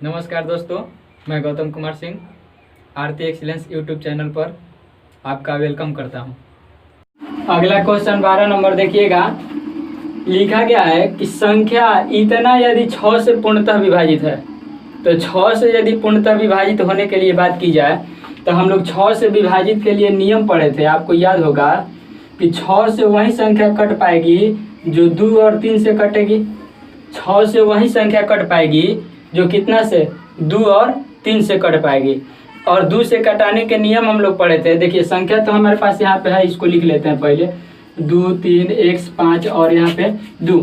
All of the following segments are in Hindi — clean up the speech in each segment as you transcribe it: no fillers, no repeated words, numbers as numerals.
नमस्कार दोस्तों, मैं गौतम कुमार सिंह आरती एक्सीलेंस यूट्यूब चैनल पर आपका वेलकम करता हूं। अगला क्वेश्चन 12 नंबर देखिएगा। लिखा गया है कि संख्या इतना यदि 6 से पूर्णतः विभाजित है, तो 6 से यदि पूर्णतः विभाजित होने के लिए बात की जाए तो हम लोग 6 से विभाजित के लिए नियम पढ़े थे। आपको याद होगा कि 6 से वही संख्या कट पाएगी जो 2 और 3 से कटेगी। 6 से वही संख्या कट पाएगी जो कितना से 2 और 3 से कट पाएगी। और 2 से कटाने के नियम हम लोग पढ़े थे। देखिए संख्या तो हमारे पास यहाँ पे है, इसको लिख लेते हैं पहले। 2 3 x 5 और यहाँ पे 2।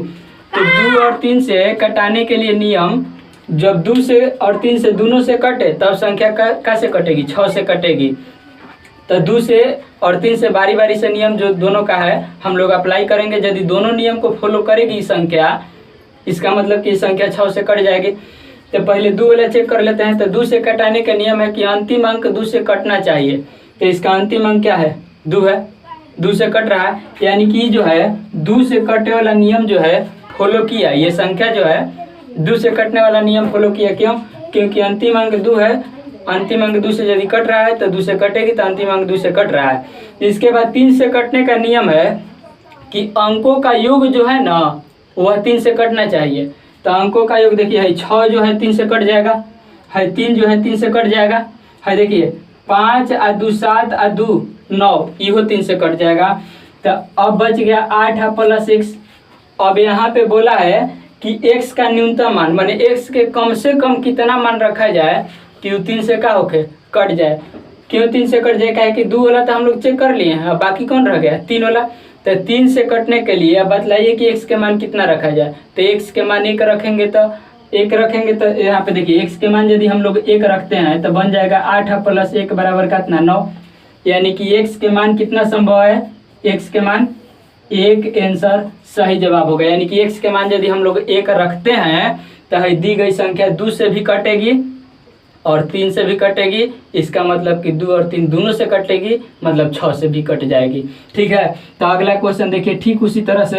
तो 2 और 3 से कटाने के लिए नियम, जब 2 से और 3 से दोनों से कटे तब संख्या कैसे कटेगी? 6 से कटेगी। तो 2 से और 3 से बारी बारी से नियम जो दोनों का है हम लोग अप्लाई करेंगे। यदि दोनों नियम को फॉलो करेगी संख्या, इसका मतलब कि संख्या 6 से कट जाएगी। तो पहले 2 वाला चेक कर लेते हैं। तो 2 से कटाने का नियम है कि अंतिम अंक 2 से कटना चाहिए। तो इसका अंतिम अंक क्या है? 2 है। 2 से कट रहा है, यानी कि जो है 2 से कटने वाला नियम जो है फॉलो किया। ये संख्या जो है 2 से कटने वाला नियम फॉलो किया। क्यों? क्योंकि अंतिम अंक 2 है। अंतिम अंक 2 से यदि कट रहा है तो 2 से कटेगी, तो अंतिम अंक 2 से कट रहा है। इसके बाद 3 से कटने का नियम है कि अंकों का योग जो है ना वह 3 से कटना चाहिए। तो अंकों का योग देखिए है 6 जो है 3 से कट जाएगा, है 3 जो है 3 से कट जाएगा, है देखिए 5 और 2 7 और 2 9, इहो 3 से कट जाएगा। तो अब बच गया 8 प्लस x। अब यहाँ पे बोला है कि x का न्यूनतम मान, माने x के कम से कम कितना मान रखा जाए कि वो 3 से का होके कट जाए। क्यों 3 से कट जाए? है कि 2 वाला तो हम लोग चेक कर लिए हैं, अब बाकी कौन रह गया? 3 वाला। तो 3 से कटने के लिए अब बतलाइए कि x के मान कितना रखा जाए। तो x के मान 1 रखेंगे, तो 1 रखेंगे तो यहाँ पे देखिए x के मान यदि हम लोग 1 रखते हैं तो बन जाएगा 8 प्लस 1 बराबर कितना? 9। यानी कि x के मान कितना संभव है? x के मान 1 आंसर सही जवाब होगा। यानी कि x के मान यदि हम लोग 1 रखते हैं तो दी गई संख्या 2 से भी कटेगी और 3 से भी कटेगी। इसका मतलब कि 2 और 3 दोनों से कटेगी, मतलब 6 से भी कट जाएगी। ठीक है। तो अगला क्वेश्चन देखिए, ठीक उसी तरह से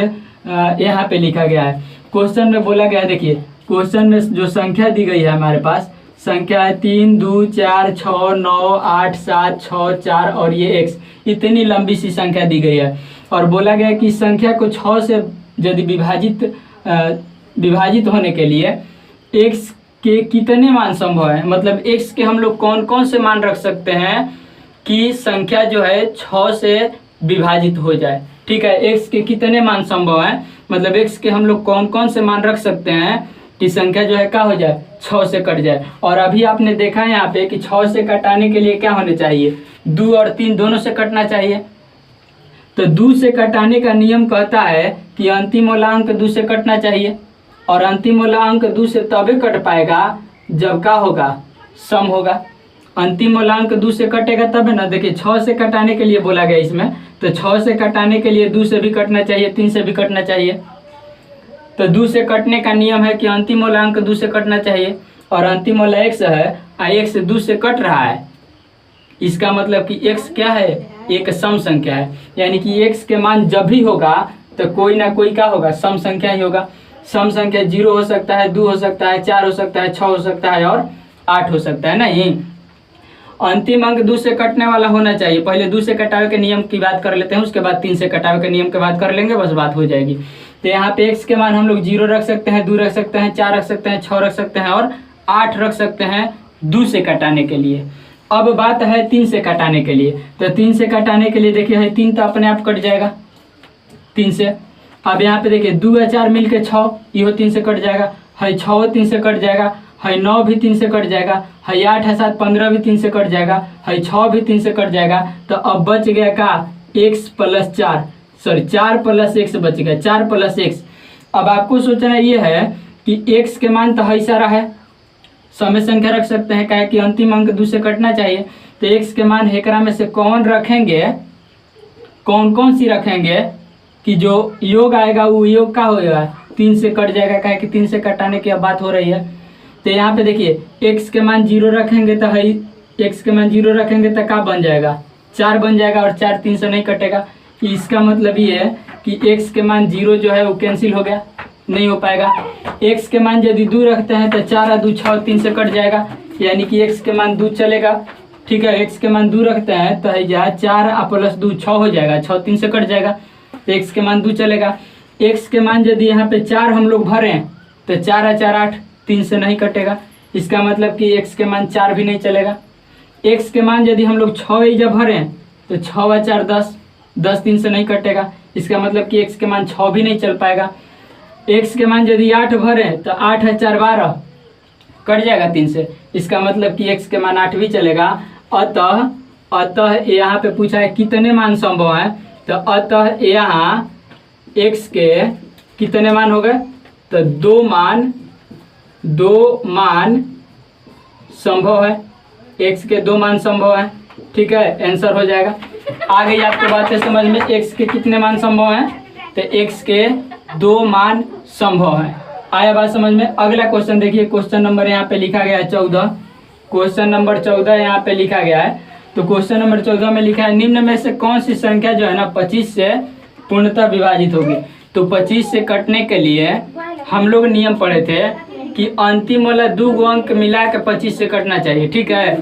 यहाँ पे लिखा गया है। क्वेश्चन में बोला गया है, देखिए क्वेश्चन में जो संख्या दी गई है हमारे पास, संख्या है 3 2 4 6 9 8 7 6 4 और ये x, इतनी लंबी सी संख्या दी गई है। और बोला गया है कि संख्या को 6 से यदि विभाजित होने के लिए x के कितने मान संभव है। मतलब x के हम लोग कौन कौन से मान रख सकते हैं कि संख्या जो है 6 से विभाजित हो जाए। ठीक है, x के कितने मान संभव है, मतलब x के हम लोग कौन कौन से मान रख सकते हैं कि संख्या जो है क्या हो जाए? 6 से कट जाए। और अभी आपने देखा है यहाँ पे कि 6 से कटाने के लिए क्या होने चाहिए? 2 और 3 दोनों से कटना चाहिए। तो 2 से कटाने का नियम कहता है कि अंतिम वाला अंक 2 से कटना चाहिए। और अंतिम वाला अंक 2 से तभी कट पाएगा जब का होगा? सम होगा। अंतिम वाला अंक 2 से कटेगा तब ना। देखिए 6 से कटाने के लिए बोला गया इसमें, तो 6 से कटाने के लिए 2 से भी कटना चाहिए, 3 से भी कटना चाहिए। तो 2 से कटने का नियम है कि अंतिम वाला अंक 2 से कटना चाहिए। और अंतिम वाला x है, x 2 से कट रहा है। इसका मतलब कि x क्या है? एक सम संख्या है। यानी कि x के मान जब भी होगा तो कोई ना कोई क्या होगा? सम संख्या ही होगा। सम संख्या 0 हो सकता है, 2 हो सकता है, 4 हो सकता है, 6 हो सकता है और 8 हो सकता है। नहीं, अंतिम अंक 2 से कटने वाला होना चाहिए। पहले 2 से कटावे के नियम की बात कर लेते हैं, उसके बाद 3 से कटावे के नियम की बात कर लेंगे, बस बात हो जाएगी। तो यहाँ पे x के मान हम लोग 0 रख सकते हैं, 2 रख सकते हैं, 4 रख सकते हैं, 6 रख सकते हैं और 8 रख सकते हैं 2 से कटाने के लिए। अब बात है 3 से कटाने के लिए। तो 3 से कटाने के लिए देखिए 3 तो अपने आप कट जाएगा 3 से। अब यहाँ पे देखिए 2 और 4 मिल के 6, इहो 3 से कट जाएगा, है 6 3 से कट जाएगा, है 9 भी 3 से कट जाएगा, है 8 है 7 15 भी 3 से कट जाएगा, है 6 भी 3 से कट जाएगा। तो अब बच गया का x plus 4, sorry 4 plus x बच गया, 4 प्लस x। अब आपको सोचना ये है कि x के मान तो है सारा है, समय संख्या रख सकते हैं, क्या कि अंतिम अंक 2 से कटना चाहिए। तो x के मान हेकरा में से कौन रखेंगे, कौन कौन सी रखेंगे कि जो योग आएगा वो योग का होगा? 3 से कट जाएगा, क्या कि 3 से कटाने की अब बात हो रही है। तो यहाँ पे देखिए x के मान 0 रखेंगे तो है, x के मान 0 रखेंगे तो क्या बन जाएगा? 4 बन जाएगा और 4 3 से नहीं कटेगा। इसका मतलब ये है कि x के मान 0 जो है वो कैंसिल हो गया, नहीं हो पाएगा। x के मान यदि 2 रखते हैं तो 4 और 2 6 3 से कट जाएगा, यानी कि x के मान 2 चलेगा। ठीक है, x के मान 2 रखते हैं तो यहाँ 4 प्लस 2 6 हो जाएगा, 6 3 से कट जाएगा, तो x के मान 2 चलेगा। x के मान यदि यहाँ पे 4 हम लोग भरें तो 4 और 4 8, 3 से नहीं कटेगा, इसका मतलब कि x के मान 4 भी नहीं चलेगा। x के मान यदि हम लोग 6 जब भरें तो 6 और 4 10, 10 3 से नहीं कटेगा, इसका मतलब कि x के मान 6 भी नहीं चल पाएगा। x के मान यदि 8 भरें तो 8 और 4 12, कट जाएगा 3 से, इसका मतलब कि x के मान 8 भी चलेगा। अतः यहाँ पे पूछा है कितने मान संभव है, तो अतः यहाँ x के कितने मान हो गए, तो 2 मान संभव है, x के 2 मान संभव है। ठीक है, आंसर हो जाएगा। आ गई आपको बातें समझ में, x के कितने मान संभव हैं, तो x के 2 मान संभव है। आया बात समझ में। अगला क्वेश्चन देखिए, क्वेश्चन नंबर यहाँ पे लिखा गया है 14, क्वेश्चन नंबर 14 यहाँ पे लिखा गया है। तो क्वेश्चन नंबर 14 में लिखा है निम्न में से कौन सी संख्या जो है ना 25 से पूर्णतः विभाजित होगी। तो 25 से कटने के लिए हम लोग नियम पढ़े थे कि अंतिम वाला 2 अंक मिला के 25 से कटना चाहिए। ठीक है,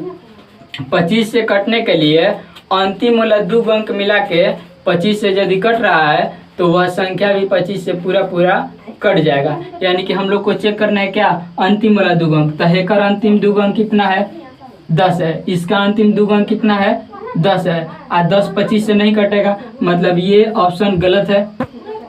25 से कटने के लिए अंतिम वाला 2 अंक मिला के 25 से यदि कट रहा है तो वह संख्या भी 25 से पूरा कट जाएगा। यानी कि हम लोग को चेक करना है क्या, अंतिम वाला 2 अंक। तो हेकर अंतिम 2 अंक कितना है, 10 है, इसका अंतिम 2 अंक कितना है, 10 है, और 10 25 से नहीं कटेगा, मतलब ये ऑप्शन गलत है।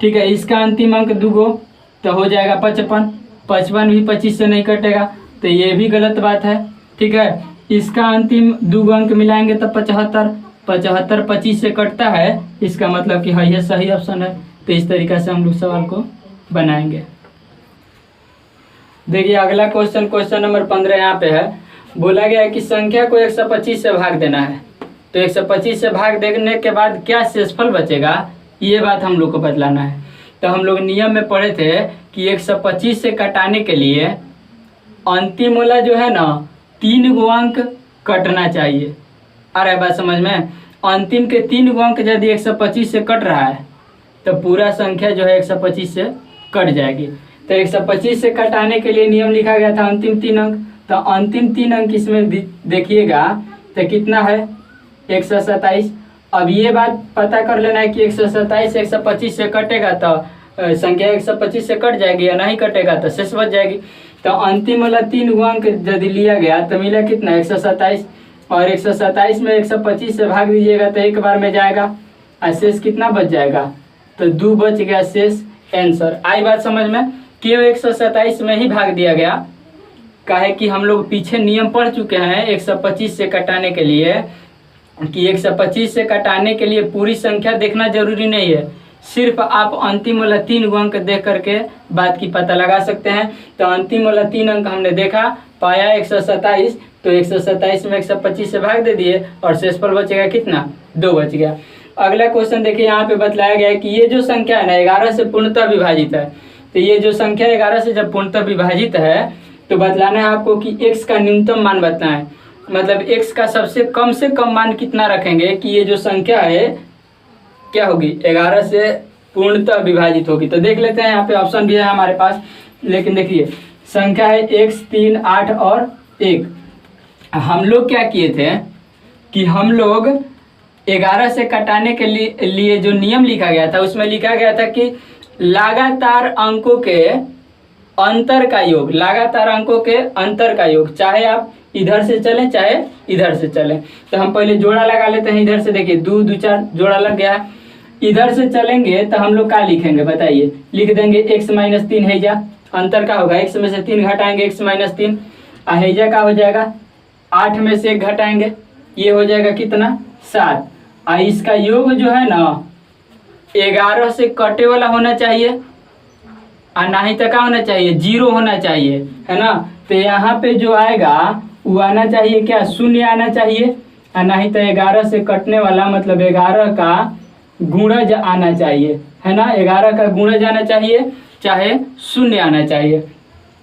ठीक है, इसका अंतिम अंक 2 तो हो जाएगा 55, 55 भी 25 से नहीं कटेगा, तो ये भी गलत बात है। ठीक है, इसका अंतिम 2 अंक मिलाएंगे तो 75, 75 25 से कटता है, इसका मतलब कि हाँ ये सही ऑप्शन है। तो इस तरीक़ा से हम लोग सवाल को बनाएंगे। देखिए अगला क्वेश्चन, क्वेश्चन नंबर 15 यहाँ पे है, बोला गया है कि संख्या को 125 से भाग देना है। तो 125 से भाग देने के बाद क्या शेषफल बचेगा, ये बात हम लोग को बतलाना है। तो हम लोग नियम में पढ़े थे कि 125 से कटाने के लिए अंतिम वाला जो है ना 3 अंक कटना चाहिए। आ रहा है बात समझ में, अंतिम के 3 अंक यदि 125 से कट रहा है तो पूरा संख्या जो है 125 से कट जाएगी। तो 125 से कटाने के लिए नियम लिखा गया था अंतिम 3 अंक, तो अंतिम 3 अंक इसमें देखिएगा तो कितना है 127। अब ये बात पता कर लेना है कि 127 से 125 से कटेगा तो संख्या 125 से कट जाएगी या नहीं कटेगा तो शेष बच जाएगी। तो अंतिम वाला 3 अंक यदि लिया गया तो मिला कितना 127, और 127 में 125 से भाग दीजिएगा तो एक बार में जाएगा, और शेष कितना बच जाएगा, तो 2 बच गया शेष। आंसर आई बात समझ में, क्यों 127 में ही भाग दिया गया, काहे कि हम लोग पीछे नियम पढ़ चुके हैं 125 से कटाने के लिए कि 125 से कटाने के लिए पूरी संख्या देखना जरूरी नहीं है, सिर्फ आप अंतिम वाला 3 अंक देख करके बात की पता लगा सकते हैं। तो अंतिम वाला 3 अंक हमने देखा, पाया 127, तो 127 में 125 से भाग दे दिए और शेषफल बचेगा कितना, 2 बच गया। अगला क्वेश्चन देखिए, यहाँ पे बतलाया गया है कि ये जो संख्या है ना 11 से पूर्णतः विभाजित है। तो ये जो संख्या 11 से जब पूर्णतः विभाजित है तो बतलाना है आपको कि x का न्यूनतम मान बताना है, मतलब x का सबसे कम से कम मान कितना रखेंगे कि ये जो संख्या है क्या होगी, 11 से पूर्णतः विभाजित होगी। तो देख लेते हैं, यहाँ पे ऑप्शन भी है हमारे पास, लेकिन देखिए संख्या है x 3 8 और 1। हम लोग क्या किए थे कि हम लोग 11 से कटाने के लिए जो नियम लिखा गया था उसमें लिखा गया था कि लगातार अंकों के अंतर का योग, लगातार अंकों के अंतर का योग, चाहे आप इधर से चलें चाहे इधर से चलें। तो हम पहले जोड़ा लगा लेते हैं, इधर से देखिए 2 2 4 जोड़ा लग गया है। इधर से चलेंगे तो हम लोग क्या लिखेंगे बताइए, लिख देंगे x - 3 हैजा, अंतर का होगा x में से 3 घटाएंगे x - 3, हैजा का हो जाएगा 8 में से 1 घटाएंगे, ये हो जाएगा कितना 7। और इसका योग जो है ना 11 से कटे वाला होना चाहिए और ना ही तक का होना चाहिए 0 होना चाहिए, है ना। तो यहाँ पे जो आएगा वो आना चाहिए क्या, 0 आना चाहिए, और ना ही तो 11 से कटने वाला मतलब 11 का गुणज आना चाहिए, है ना, 11 का गुणज आना चाहिए, चाहे 0 आना चाहिए।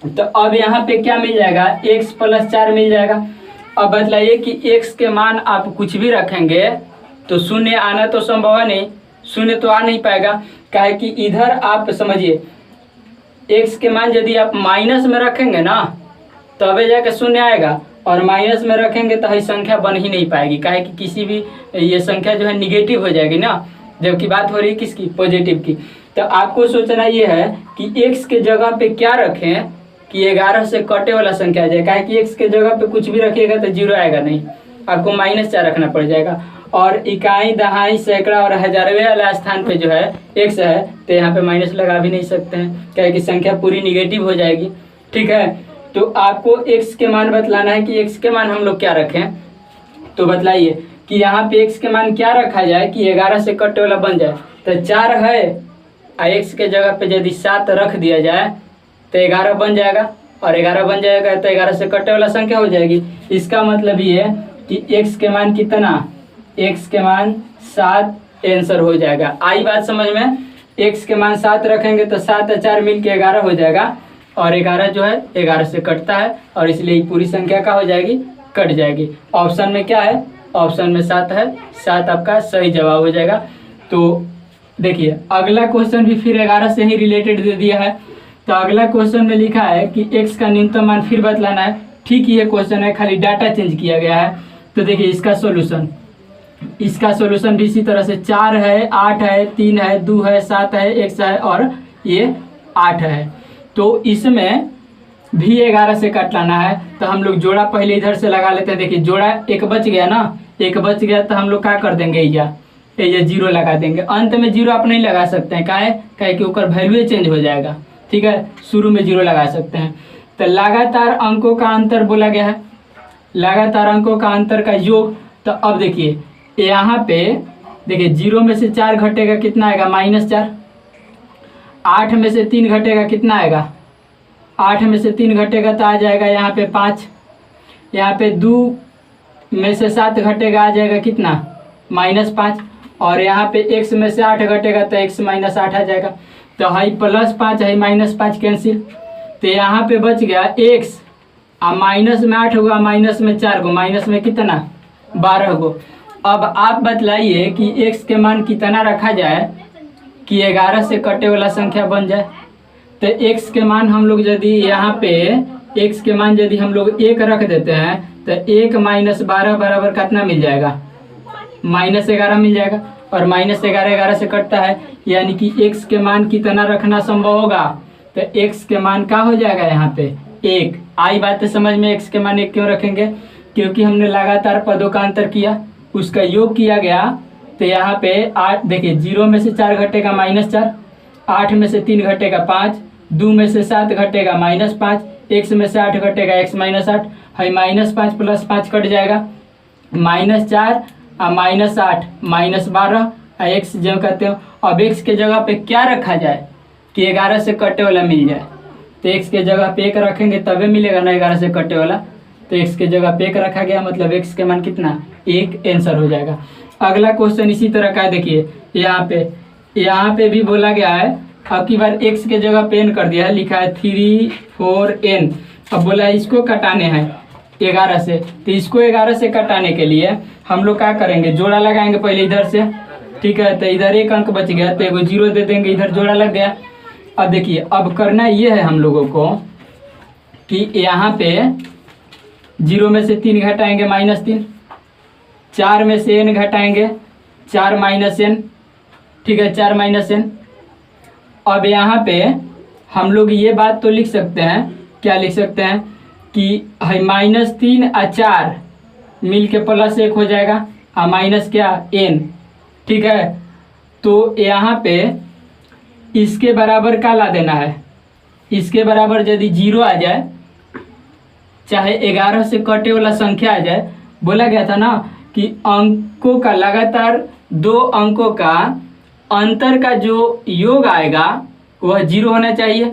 तो अब यहाँ पे क्या मिल जाएगा, x + 4 मिल जाएगा। अब बतलाइए कि x के मान आप कुछ भी रखेंगे तो 0 आना तो संभव है नहीं, 0 तो आ नहीं पाएगा, काहे कि इधर आप समझिए x के मान यदि आप माइनस में रखेंगे ना तबे जाके शून्य आएगा, और माइनस में रखेंगे तो ये संख्या बन ही नहीं पाएगी, काहे कि किसी भी ये संख्या जो है निगेटिव हो जाएगी ना, जबकि बात हो रही है किसकी, पॉजिटिव की। तो आपको सोचना ये है कि x के जगह पे क्या रखें कि 11 से कटे वाला संख्या आ जाए, काहे कि x के जगह पे कुछ भी रखिएगा तो 0 आएगा नहीं, आपको -4 रखना पड़ जाएगा। और इकाई, दहाई, सैकड़ा और हजारवे वाला स्थान पे जो है x है तो यहाँ पे माइनस लगा भी नहीं सकते हैं, क्या कि संख्या पूरी निगेटिव हो जाएगी। ठीक है, तो आपको x के मान बतलाना है कि x के मान हम लोग क्या रखें। तो बतलाइए कि यहाँ पे x के मान क्या रखा जाए कि 11 से कटे वाला बन जाए। तो 4 है और x के जगह पे यदि 7 रख दिया जाए तो 11 बन जाएगा, और 11 बन जाएगा तो 11 से कटे वाला संख्या हो जाएगी। इसका मतलब ये है कि x के मान कितना, x के मान 7 आंसर हो जाएगा। आई बात समझ में, x के मान 7 रखेंगे तो 7 और 4 मिल के 11 हो जाएगा, और 11 जो है 11 से कटता है और इसलिए पूरी संख्या क्या हो जाएगी, कट जाएगी। ऑप्शन में क्या है, ऑप्शन में 7 है, 7 आपका सही जवाब हो जाएगा। तो देखिए अगला क्वेश्चन भी फिर 11 से ही रिलेटेड दे दिया है। तो अगला क्वेश्चन में लिखा है कि x का न्यूनतम मान फिर बतलाना है। ठीक ये क्वेश्चन है, खाली डाटा चेंज किया गया है। तो देखिए इसका सॉल्यूशन भी इसी तरह से 4 है, 8 है, 3 है, 2 है, 7 है, x है और ये 8 है। तो इसमें भी 11 से कट लाना है। तो हम लोग जोड़ा पहले इधर से लगा लेते हैं। देखिए जोड़ा एक बच गया ना, एक बच गया तो हम लोग क्या कर देंगे, ये 0 लगा देंगे। अंत में 0 आप नहीं लगा सकते हैं, काहे कि ऊपर वैल्यू चेंज हो जाएगा। ठीक है, शुरू में 0 लगा सकते हैं। तो लगातार अंकों का अंतर बोला गया है, लगातार अंकों का अंतर का योग। तो अब देखिए यहाँ पे देखिए 0 में से 4 घटेगा कितना आएगा, -4। 8 में से 3 घटेगा कितना आएगा, 8 में से 3 घटेगा तो आ जाएगा यहाँ पे 5। यहाँ पे 2 में से 7 घटेगा आ जाएगा कितना, -5। और यहाँ पे x में से 8 घटेगा तो x -8 आ जाएगा। तो हाई +5 है, -5 कैंसिल। तो यहाँ पे बच गया x, और माइनस में 8 होगा, माइनस में 4 गो, माइनस में कितना 12 गो। अब आप बतलाइए कि x के मान कितना रखा जाए कि 11 से कटे वाला संख्या बन जाए। तो x के मान हम लोग यदि यहाँ पे x के मान यदि हम लोग 1 रख देते हैं तो 1 - 12 बराबर कितना मिल जाएगा, -11 मिल जाएगा। और -11 11 से कटता है, यानी कि x के मान कितना रखना संभव होगा। तो x के मान क्या हो जाएगा यहाँ पे 1। आई बात है समझ में, x के मान 1 क्यों रखेंगे, क्योंकि हमने लगातार पदों का अंतर किया, उसका योग किया गया। तो यहाँ पे 8 देखिए 0 में से 4 घटेगा -4, 8 में से 3 घटेगा 5, 2 में से 7 घटेगा -5, x में से 8 घटेगा x -8 है, -5 + 5 कट जाएगा, -4 और -8 -12 x जो कहते हो। अब x के जगह पे क्या रखा जाए कि 11 से कटे वाला मिल जाए। तो x के जगह पे 1 रखेंगे तभी मिलेगा ना 11 से कटे वाला। तो x के जगह पे 1 रखा गया, मतलब x के मान कितना 1 आंसर हो जाएगा। अगला क्वेश्चन इसी तरह का है। देखिए यहाँ पे भी बोला गया है, अब की बार x के जगह पे n कर दिया है, लिखा है 3 4 n। अब बोला है इसको कटाने हैं 11 से। तो इसको 11 से कटाने के लिए हम लोग क्या करेंगे, जोड़ा लगाएंगे पहले इधर से। ठीक है, तो इधर 1 अंक बच गया तो एगो 0 दे देंगे, इधर जोड़ा लग गया। अब देखिए अब करना ये है हम लोगों को कि यहाँ पे 0 में से 3 घटाएंगे -3, 4 में से n घटाएंगे 4 -n। ठीक है, 4 -n। अब यहाँ पे हम लोग ये बात तो लिख सकते हैं, क्या लिख सकते हैं कि है -3 और 4 मिल के +1 हो जाएगा, और माइनस क्या n। ठीक है, तो यहाँ पे इसके बराबर क्या ला देना है, इसके बराबर यदि 0 आ जाए, चाहे 11 से कटे वाला संख्या आ जाए। बोला गया था ना कि अंकों का लगातार 2 अंकों का अंतर का जो योग आएगा वह 0 होना चाहिए,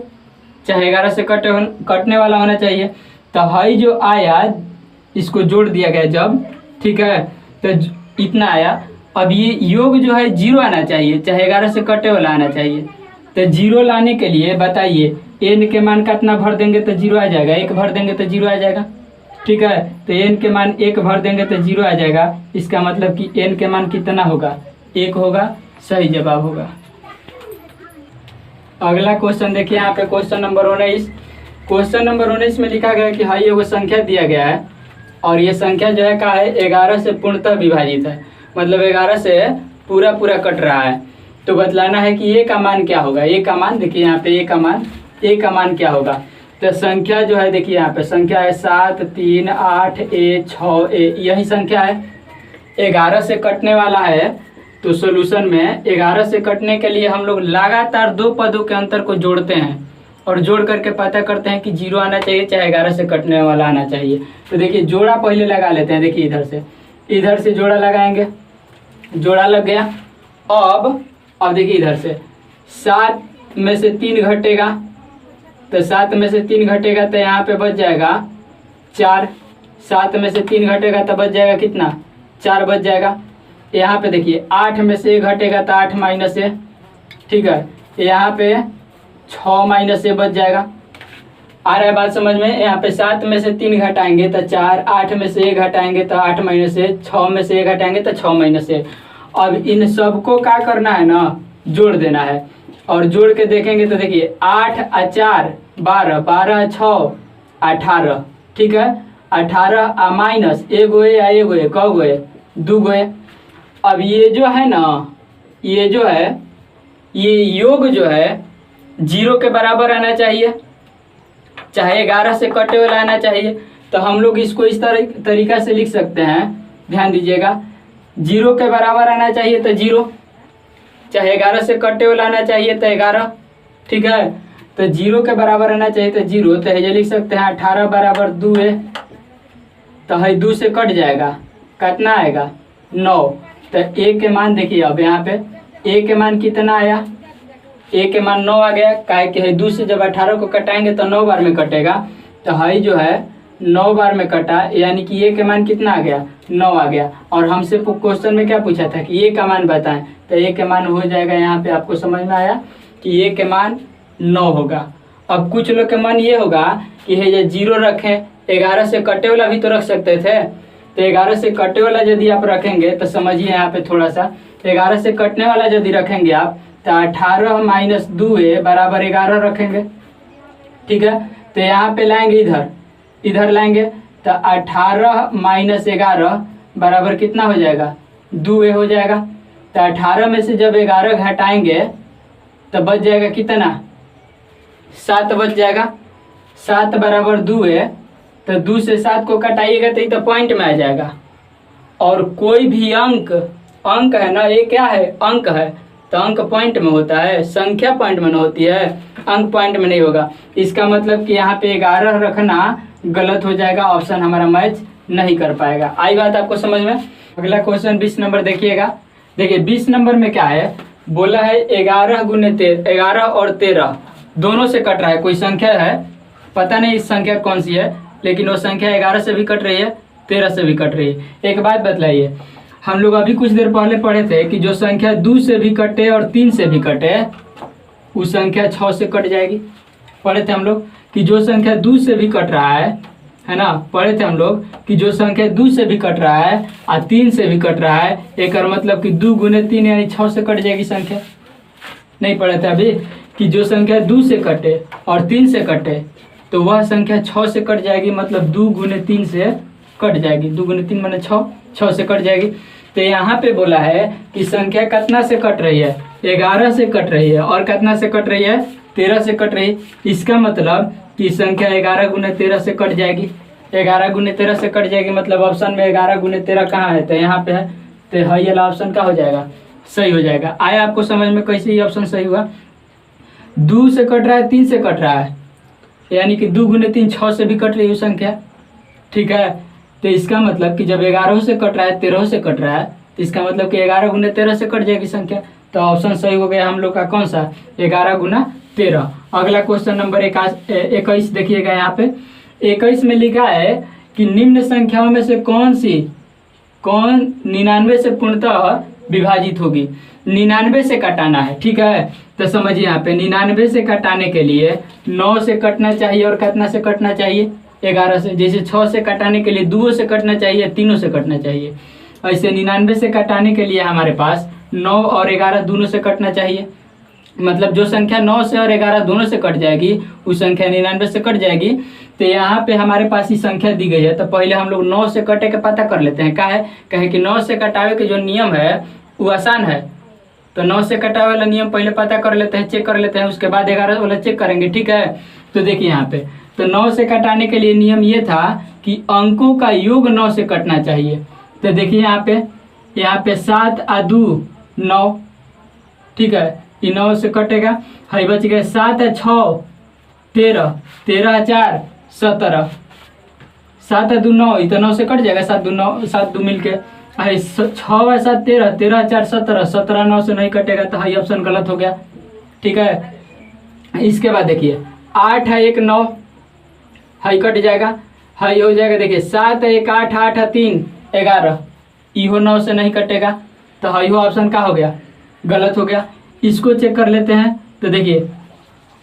चाहे 11 से कटने वाला होना चाहिए। तो हाई जो आया इसको जोड़ दिया गया जब, ठीक है, तो इतना आया। अब ये योग जो है 0 आना चाहिए, चाहे 11 से कटे वाला आना चाहिए। तो 0 लाने के लिए बताइए n के मान कितना भर देंगे तो 0 आ जाएगा, 1 भर देंगे तो 0 आ जाएगा। ठीक है, तो n के मान 1 भर देंगे तो 0 आ जाएगा। इसका मतलब कि n के मान कितना होगा, 1 होगा, सही जवाब होगा। अगला क्वेश्चन देखिए यहाँ पे क्वेश्चन नंबर 19। क्वेश्चन नंबर 19 में लिखा गया कि हाँ ये वो संख्या दिया गया है और ये संख्या जो है क्या है 11 से पूर्णतः विभाजित है, मतलब 11 से पूरा पूरा कट रहा है। तो बतलाना है कि ये का मान क्या होगा। ये का मान देखिए यहाँ पे ये का मान क्या होगा। तो संख्या जो है देखिए यहाँ पे संख्या है 7 3 8 6 यही संख्या है। 11 से कटने वाला है तो सॉल्यूशन में 11 से कटने के लिए हम लोग लगातार दो पदों के अंतर को जोड़ते हैं और जोड़ करके पता करते हैं कि 0 आना चाहिए चाहे 11 से कटने वाला आना चाहिए। तो देखिए जोड़ा पहले लगा लेते हैं। देखिए इधर से जोड़ा लगाएंगे, जोड़ा लग गया। अब देखिए इधर से 7 में से 3 घटेगा तो 7 में से 3 घटेगा तो यहाँ पे बच जाएगा 4। 7 में से 3 घटेगा तो बच जाएगा कितना 4 बच जाएगा। यहाँ पे देखिए 8 में से 1 घटेगा तो 8 माइनस ए, ठीक है। यहाँ पे 6 माइनस ए बच जाएगा। आ रहा है बात समझ में। यहाँ पे 7 में से 3 घटाएंगे तो 4, 8 में से 1 घटाएंगे तो 8 माइनस ए, 6 में से 1 घटाएंगे तो 6 माइनस ए। अब इन सबको क्या करना है ना, जोड़ देना है। और जोड़ के देखेंगे तो देखिए 8 और 4 12, 12 6 18, ठीक है। 18 माइनस एगो ए कौ गो ए 2 गो ए। अब ये जो है ना ये जो है ये योग जो है 0 के बराबर आना चाहिए, चाहे 11 से कटे वाला आना चाहिए। तो हम लोग इसको इस तरीका से लिख सकते हैं, ध्यान दीजिएगा। 0 के बराबर आना चाहिए तो 0, चाहे 11 से कटे वाला आना चाहिए तो 11, ठीक है। तो 0 के बराबर आना चाहिए तो 0। तो ये लिख सकते हैं 18 बराबर 2 है। तो है 2 से कट जाएगा, कितना आएगा 9। तो ए के मान देखिए अब यहाँ पे ए के मान कितना आया, ए के मान 9 आ गया। काहे कि है 2 से जब 18 को कटाएंगे तो 9 बार में कटेगा। तो है जो है 9 बार में कटा, यानी कि ए के मान कितना आ गया 9 आ गया। और हमसे क्वेश्चन में क्या पूछा था कि ए का मान बताएं, तो ए के मान हो जाएगा यहाँ पे आपको समझ में आया कि ए के मान 9 होगा। अब कुछ लोग के मन ये होगा कि है ये 0 रखें, 11 से कटे वाला भी तो रख सकते थे। तो 11 से कटे वाला यदि आप रखेंगे तो समझिए यहाँ पे थोड़ा सा 11 से कटने वाला यदि रखेंगे आप तो 18 माइनस 2 बराबर 11 रखेंगे, ठीक है। तो यहाँ पे लाएंगे इधर लाएंगे तो 18 माइनस 11 बराबर कितना हो जाएगा 2 हो जाएगा। तो 18 में से जब 11 घटाएंगे तो बच जाएगा कितना 7 बच जाएगा। 7 बराबर 2 है तो 2 से 7 को कटाइएगा तो ये तो पॉइंट में आ जाएगा। और कोई भी अंक है ना, ये क्या है अंक है, तो अंक पॉइंट में होता है, संख्या पॉइंट में होती है, अंक पॉइंट में नहीं होगा। इसका मतलब कि यहाँ पे 11 रखना गलत हो जाएगा, ऑप्शन हमारा मैच नहीं कर पाएगा। आई बात आपको समझ में। अगला क्वेश्चन 20 नंबर देखिएगा। देखिए 20 नंबर में क्या है, बोला है 11 गुने 11 और 13 दोनों से कट रहा है। कोई संख्या है, पता नहीं इस संख्या कौन सी है, लेकिन वो संख्या 11 से भी कट रही है, 13 से भी कट रही है। एक बात बतलाइए, हम लोग अभी कुछ देर पहले पढ़े थे कि जो संख्या 2 से भी कटे और 3 से भी कटे उस संख्या 6 से कट जाएगी। पढ़े थे हम लोग कि जो संख्या 2 से भी कट रहा है ना। पढ़े थे हम लोग कि जो संख्या 2 से भी कट रहा है और 3 से भी कट रहा है, एक मतलब कि 2 गुने 3 यानी 6 से कट जाएगी संख्या। नहीं पढ़े थे अभी कि जो संख्या 2 से कटे और 3 से कटे तो वह संख्या 6 से कट जाएगी, मतलब 2 गुने 3 से कट जाएगी। 2 गुने 3 माने 6 से कट जाएगी। तो यहाँ पे बोला है कि संख्या कितना से कट रही है 11 से कट रही है और कितना से कट रही है 13 से कट रही है। इसका मतलब कि संख्या 11 गुने 13 से कट जाएगी। 11 गुने 13 से कट जाएगी, मतलब ऑप्शन में 11 गुने 13 कहाँ है, तो यहाँ पे है। तो ये वाला ऑप्शन क्या हो जाएगा, सही हो जाएगा। आया आपको समझ में कैसे ये ऑप्शन सही हुआ। 2 से कट रहा है, 3 से कट रहा है, यानी कि 2 गुने 3 6 से भी कट रही है संख्या, ठीक है। तो इसका मतलब कि जब 11 से कट रहा है 13 से कट रहा है तो इसका मतलब कि 11 गुने 13 से कट जाएगी संख्या। तो ऑप्शन सही हो गया हम लोग का कौन सा 11 गुना 13। अगला क्वेश्चन नंबर 21 देखिएगा। यहाँ पे 21 में लिखा है कि निम्न संख्याओं में से कौन 99 से पूर्णतः विभाजित होगी। 99 से कटाना है, ठीक है। तो समझिए यहाँ पे 99 से कटाने के लिए 9 से कटना चाहिए और कितना से कटना चाहिए 11 से। जैसे 6 से कटाने के लिए 2 से कटना चाहिए, 3 से कटना चाहिए। ऐसे 99 से कटाने के लिए हमारे पास 9 और 11 दोनों से कटना चाहिए। मतलब जो संख्या 9 से और 11 दोनों से कट जाएगी उस संख्या 99 से कट जाएगी। तो यहाँ पे हमारे पास ही संख्या दी गई है, तो पहले हम लोग 9 से कटे के पता कर लेते हैं। क्या है, कहे कि 9 से कटावे के जो नियम है वो आसान है, तो 9 से कटावे वाला नियम पहले पता कर लेते हैं, चेक कर लेते हैं, उसके बाद 11 वाला चेक करेंगे। ठीक है, तो देखिए यहाँ पे तो 9 से कटाने के लिए नियम ये था कि अंकों का योग 9 से कटना चाहिए। तो देखिए यहाँ पे 7 आ 2 9, ठीक है, ये 9 से कटेगा। हई बच गए 7 आ 6 13, 13 आ 4 17, 7 आ 2 9, ये तो 9 से कट जाएगा, 7 2 9, 7 2 मिलके 6 आ 7 13, 13 आ 4 17, 17 9 से नहीं कटेगा, तो हई ऑप्शन गलत हो गया। ठीक है, इसके बाद देखिए 8 है 1 9, हई कट जाएगा, हई हो जाएगा। देखिए 7 1 8, 8 3 11, इहो 9 से नहीं कटेगा, तो हई हो ऑप्शन का हो गया, गलत हो गया। इसको चेक कर लेते हैं, तो देखिए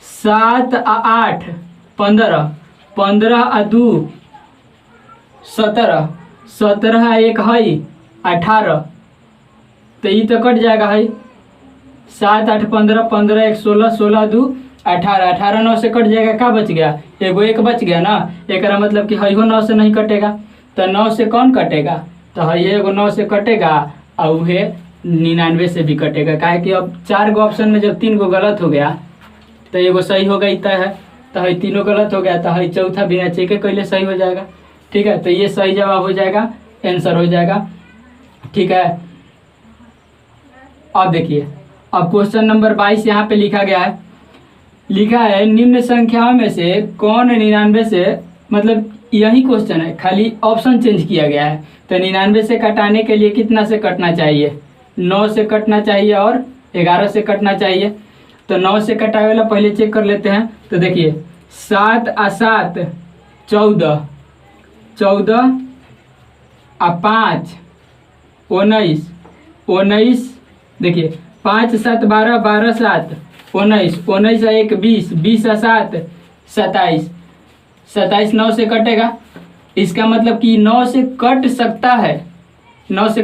7 आ 8 15, 15 आ 2 17, 17 आ 1 हई 18, तो ये तो कट जाएगा। हई 7 8 15, 15 1 16, 16 2 18, 18 9 से कट जाएगा। क्या बच गया, एगो 1 बच गया ना, एक मतलब कि हई हो 9 से नहीं कटेगा, तो 9 से कौन कटेगा, तो हई एगो 9 से कटेगा और वह 99 से भी कटेगा। काहे कि अब 4 गो ऑप्शन में जब 3 गो गलत हो गया तो एगो सही हो गई तय है, तो हई तीनों गलत हो गया, तो हई चौथा बिना चेके कैले सही हो जाएगा। ठीक है, तो ये सही जवाब हो जाएगा, आंसर हो जाएगा। ठीक है, अब देखिए अब क्वेश्चन नंबर 22 यहाँ पे लिखा गया है, लिखा है निम्न संख्याओं में से कौन 99 से, मतलब यही क्वेश्चन है, खाली ऑप्शन चेंज किया गया है। तो 99 से कटाने के लिए कितना से कटना चाहिए, 9 से कटना चाहिए और 11 से कटना चाहिए। तो 9 से कटावे वाला पहले चेक कर लेते हैं। तो देखिए 7 आ 7 14, 14 आ 5 19, 19 देखिए 5 7 12, 12 7 19, 19 आ 1 20, 20 आ 7 27, 27 9 से कटेगा। इसका मतलब कि 9 से कट सकता है, 9 से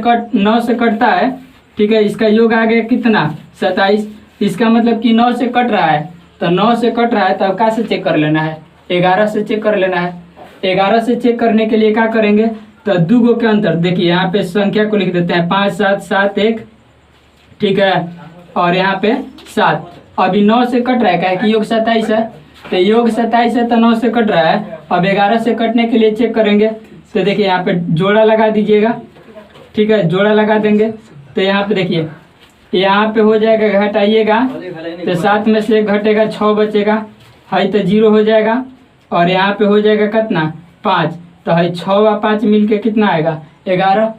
कटता है। ठीक है, इसका योग आ गया कितना 27, इसका मतलब कि 9 से कट रहा है, तो 9 से कट रहा है, तो अब कहाँ से चेक कर लेना है, 11 से चेक कर लेना है। 11 से चेक करने के लिए क्या करेंगे, तो 2 गो के अंतर, देखिए यहाँ पे संख्या को लिख देते हैं 5 7 7 1, ठीक है, और यहाँ पे 7। अभी 9 से कट रहा है, क्या है कि योग 27 है, तो योग 27 है तो 9 से कट रहा है। अब 11 से कटने के लिए चेक करेंगे, तो देखिए यहाँ पे जोड़ा लगा दीजिएगा। ठीक है, जोड़ा लगा देंगे, तो यहाँ पे देखिए यहाँ पे हो जाएगा, घटाइएगा तो 7 में से 1 घटेगा, 6 बचेगा, हई तो 0 हो जाएगा, और यहाँ पे हो जाएगा कितना 5, तो हई 6 और 5 मिल के कितना आएगा 11।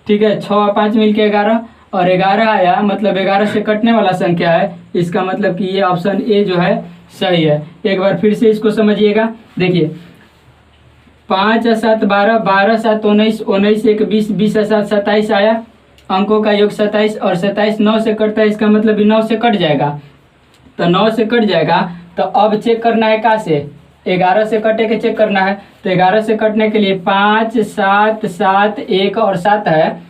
ठीक है, 6 और 5 मिल के 11, और 11 आया, मतलब 11 से कटने वाला संख्या है, इसका मतलब कि ये ऑप्शन ए जो है सही है। एक बार फिर से इसको समझिएगा, देखिए 5 आ 7 12, 12 7 19, 19 1 20, 20 आ 7 27 आया, अंकों का योग 27, और 27 9 से कटता है, इसका मतलब 9 से कट जाएगा, तो 9 से कट जाएगा। तो अब चेक करना है कहाँ से, 11 से कटे के चेक करना है। तो 11 से कटने के लिए 5 7 7 1 और 7 है,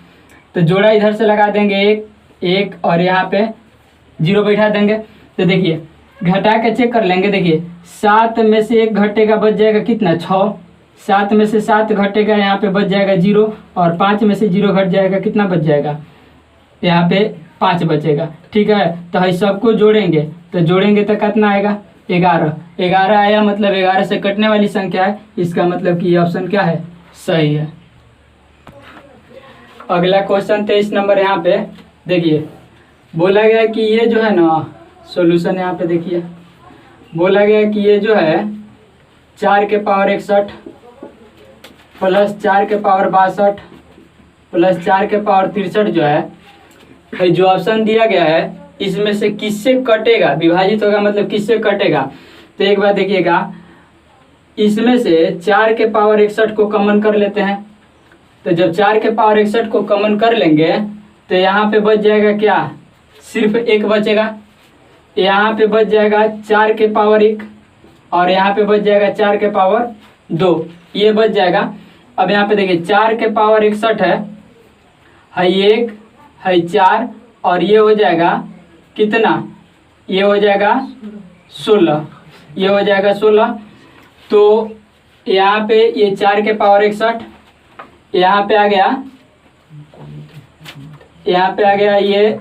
तो जोड़ा इधर से लगा देंगे 1 1, और यहाँ पे 0 बैठा देंगे। तो देखिए घटा के चेक कर लेंगे, देखिए 7 में से 1 घटेगा, बच जाएगा कितना 6, 7 में से 7 घटेगा, यहाँ पे बच जाएगा 0, और 5 में से 0 घट जाएगा, कितना बच जाएगा, यहाँ पे 5 बचेगा। ठीक है, तो हम सबको जोड़ेंगे, तो जोड़ेंगे तो कितना आएगा 11, 11 आया, मतलब 11 से कटने वाली संख्या है, इसका मतलब कि ये ऑप्शन क्या है सही है। अगला क्वेश्चन 23 नंबर, यहाँ पे देखिए बोला गया कि ये जो है ना, सॉल्यूशन यहाँ पे देखिए बोला गया कि ये जो है 4 के पावर 61 प्लस 4 के पावर 62 प्लस 4 के पावर 63 जो है, जो ऑप्शन दिया गया है इसमें से किससे कटेगा, विभाजित होगा, मतलब किससे कटेगा। तो एक बार देखिएगा, इसमें से 4 के पावर 61 को कॉमन कर लेते हैं। तो जब 4 के पावर 61 को कॉमन कर लेंगे तो यहाँ पे बच जाएगा क्या, सिर्फ 1 बचेगा, यहाँ पे बच जाएगा 4 के पावर 1, और यहाँ पे बच जाएगा 4 के पावर 2, ये बच जाएगा। अब यहाँ पे देखिए 4 के पावर 61 है 1 है 4, और ये हो जाएगा कितना ये हो जाएगा 16, ये हो जाएगा 16। तो यहाँ पे ये 4 के पावर 61, यहाँ पे आ गया, यहाँ पे आ गया ये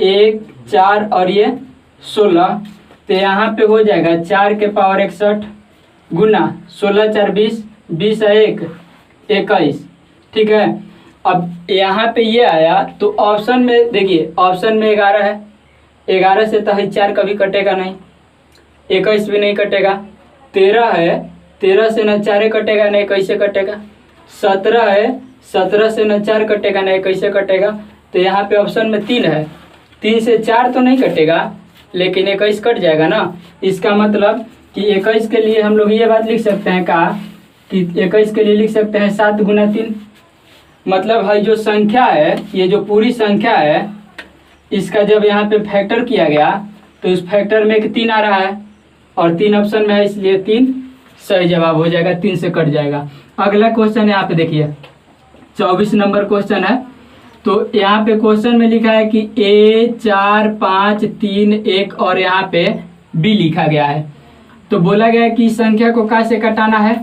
1 4 और ये 16। तो यहाँ पे हो जाएगा 4 के पावर 61 गुना 16 4 20, 20 है 1 21। ठीक है, अब यहाँ पे ये आया तो ऑप्शन में देखिए, ऑप्शन में 11 है, 11 से तो 4 कभी कटेगा नहीं, 21 भी नहीं कटेगा। 13 है, 13 से न 4 कटेगा नहीं, कैसे कटेगा। 17 है, 17 से न 4 कटेगा नहीं, कैसे कटेगा। तो यहाँ पे ऑप्शन में 3 है, 3 से 4 तो नहीं कटेगा, लेकिन 21 कट जाएगा ना। इसका मतलब कि 21 के लिए हम लोग ये बात लिख सकते हैं का कि 21 के लिए लिख सकते हैं 7 गुना 3। मतलब है जो संख्या है, ये जो पूरी संख्या है, इसका जब यहाँ पे फैक्टर किया गया तो इस फैक्टर में एक 3 आ रहा है और 3 ऑप्शन में है, इसलिए 3 सही जवाब हो जाएगा, 3 से कट जाएगा। अगला क्वेश्चन यहाँ पे देखिए 24 नंबर क्वेश्चन है। तो यहाँ पे क्वेश्चन में लिखा है कि A 4 5 3 1 और यहाँ पे B लिखा गया है। तो बोला गया है कि इस संख्या को कहाँ से कटाना है,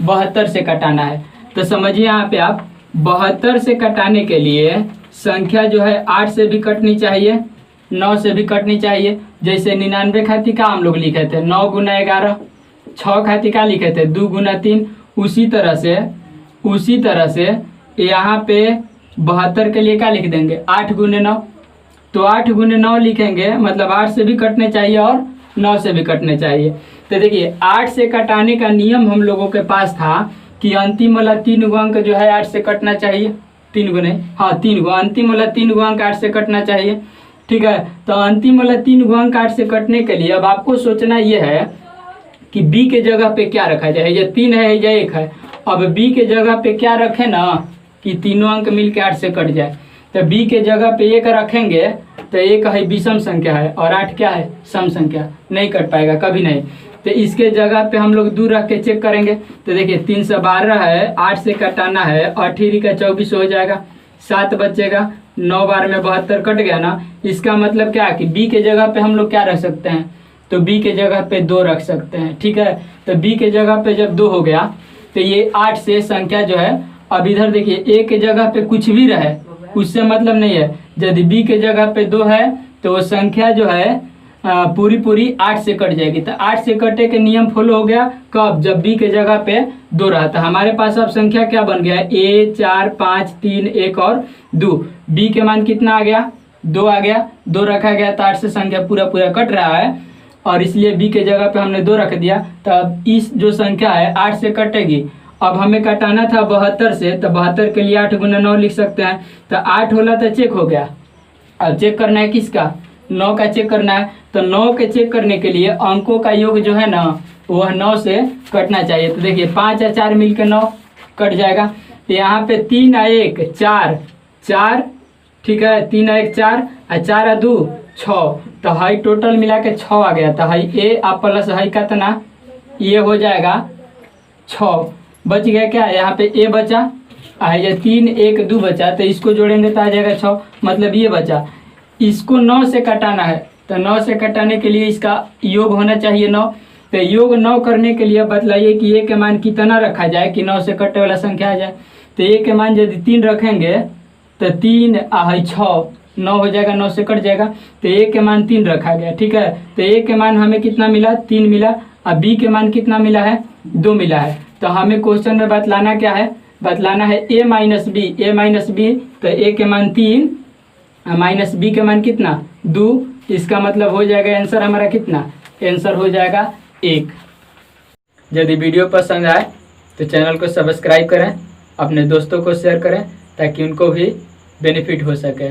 72 से कटाना है। तो समझिए यहाँ पे आप 72 से कटाने के लिए संख्या जो है 8 से भी कटनी चाहिए, 9 से भी कटनी चाहिए। जैसे 99 खातिर का हम लोग लिखे थे 9 गुना 11, 6 खातिर का लिखे थे 2 गुना 3। उसी तरह से यहाँ पे 72 के लिए क्या लिख देंगे 8 गुने 9। तो 8 गुने 9 लिखेंगे, मतलब 8 से भी कटने चाहिए और 9 से भी कटने चाहिए। तो देखिए 8 से कटाने का नियम हम लोगों के पास था कि अंतिम वाला 3 गो अंक जो है 8 से कटना चाहिए, 3 गो नहीं, हाँ 3 गो, अंतिम वाला 3 गो अंक 8 से कटना चाहिए। ठीक है, तो अंतिम वाला 3 गो अंक 8 से कटने के लिए अब आपको सोचना यह है कि B के जगह पे क्या रखा जाए। ये 3 है या 1 है, अब B के जगह पे क्या रखें ना कि तीनों अंक मिलके 8 से कट जाए। तो B के जगह पे 1 रखेंगे तो 1 है विषम संख्या है और 8 क्या है सम संख्या, नहीं कट पाएगा कभी नहीं। तो इसके जगह पे हम लोग 2 रख के चेक करेंगे। तो देखिए 3 से 12 है, 8 से कटाना है, 8 का 24 हो जाएगा, 7 बचेगा, 9 बार में 72 कट गया ना। इसका मतलब क्या है कि B के जगह पे हम लोग क्या रख सकते हैं, तो B के जगह पे 2 रख सकते हैं। ठीक है, तो B के जगह पे जब 2 हो गया तो ये 8 से संख्या जो है, अब इधर देखिए A के जगह पे कुछ भी रहे उससे मतलब नहीं है। यदि B के जगह पे 2 है तो वो संख्या जो है पूरी 8 से कट जाएगी। तो 8 से कटे के नियम फॉलो हो गया कब, जब B के जगह पे 2 रहा। तो हमारे पास अब संख्या क्या बन गया है, A 4 5 3 1 और 2। B के मान कितना आ गया, 2 आ गया, 2 रखा गया तो 8 से संख्या पूरा कट रहा है और इसलिए B के जगह पे हमने 2 रख दिया। तो अब इस जो संख्या है 8 से कटेगी। अब हमें कटाना था 72 से, तो 72 के लिए 8 गुना 9 लिख सकते हैं। तो 8 होला तो चेक हो गया। अब चेक करना है किसका, 9 का चेक करना है। तो 9 के चेक करने के लिए अंकों का योग जो है ना वह 9 से कटना चाहिए। तो देखिए 5 और 4 मिल के 9 कट जाएगा। तो यहाँ पे 3 और 1 4, ठीक है, 3 और 1 4 और 4 और 2 6। तो हाई टोटल मिला के 6 आ गया। तो हाई A आप प्लस हाई का तना ये हो जाएगा 6। बच गया क्या, यहाँ पे A बचा, ये 3 1 2 बचा, तो इसको जोड़ेंगे तो आ जाएगा 6, मतलब ये बचा। इसको 9 से कटाना है, तो 9 से कटाने के लिए इसका योग होना चाहिए 9। तो योग 9 करने के लिए बतलाइए कि A के मान कितना रखा जाए कि 9 से कटने वाला संख्या आ जाए। तो A के मान यदि 3 रखेंगे तो 3 है 6, 9 हो जाएगा, 9 से कट जाएगा। तो A के मान 3 रखा गया। ठीक है, तो A के मान हमें कितना मिला, 3 मिला, और B के मान कितना मिला है, 2 मिला है। तो हमें क्वेश्चन में बतलाना क्या है, बतलाना है A माइनस बी। तो A के मान 3 माइनस B के मान कितना 2। इसका मतलब हो जाएगा आंसर हमारा कितना, आंसर हो जाएगा 1। यदि वीडियो पसंद आए तो चैनल को सब्सक्राइब करें, अपने दोस्तों को शेयर करें ताकि उनको भी बेनिफिट हो सके।